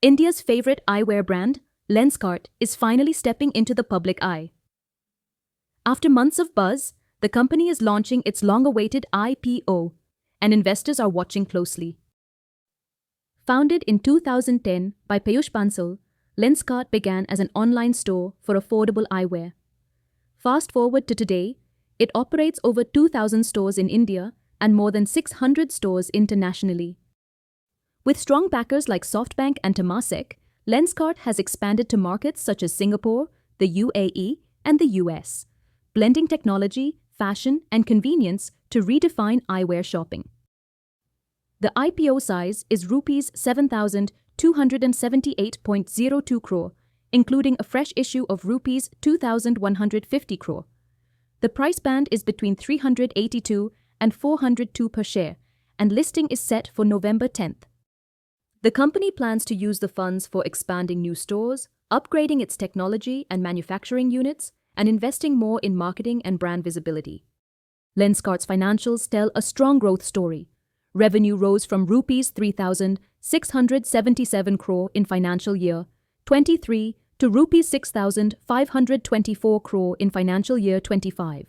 India's favorite eyewear brand, Lenskart, is finally stepping into the public eye. After months of buzz, the company is launching its long-awaited IPO, and investors are watching closely. Founded in 2010 by Peyush Bansal, Lenskart began as an online store for affordable eyewear. Fast forward to today, it operates over 2,000 stores in India and more than 600 stores internationally. With strong backers like SoftBank and Temasek, Lenskart has expanded to markets such as Singapore, the UAE, and the US, blending technology, fashion, and convenience to redefine eyewear shopping. The IPO size is Rs 7,278.02 crore, including a fresh issue of Rs 2,150 crore. The price band is between 382 and 402 per share, and listing is set for November 10th. The company plans to use the funds for expanding new stores, upgrading its technology and manufacturing units, and investing more in marketing and brand visibility. Lenskart's financials tell a strong growth story. Revenue rose from Rs 3,677 crore in financial year 23 to Rs 6,524 crore in financial year 25.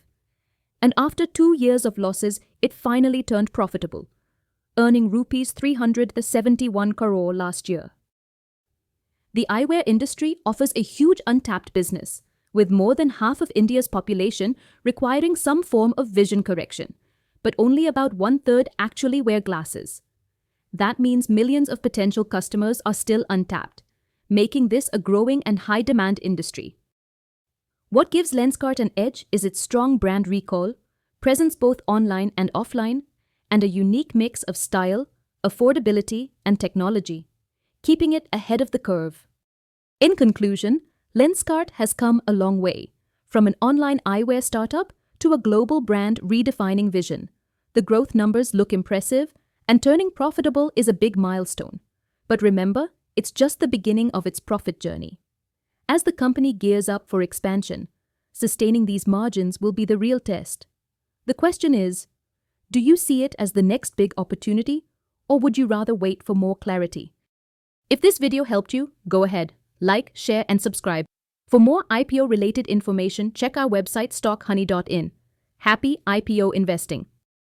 And after 2 years of losses, it finally turned profitable, earning Rs 371 crore last year. The eyewear industry offers a huge untapped business, with more than half of India's population requiring some form of vision correction, but only about 1/3 actually wear glasses. That means millions of potential customers are still untapped, making this a growing and high-demand industry. What gives Lenskart an edge is its strong brand recall, presence both online and offline, and a unique mix of style, affordability, and technology, keeping it ahead of the curve. In conclusion, Lenskart has come a long way, from an online eyewear startup to a global brand redefining vision. The growth numbers look impressive, and turning profitable is a big milestone. But remember, it's just the beginning of its profit journey. As the company gears up for expansion, sustaining these margins will be the real test. The question is, do you see it as the next big opportunity, or would you rather wait for more clarity? If this video helped you, go ahead, like, share, and subscribe. For more IPO-related information, check our website stockhoney.in. Happy IPO investing!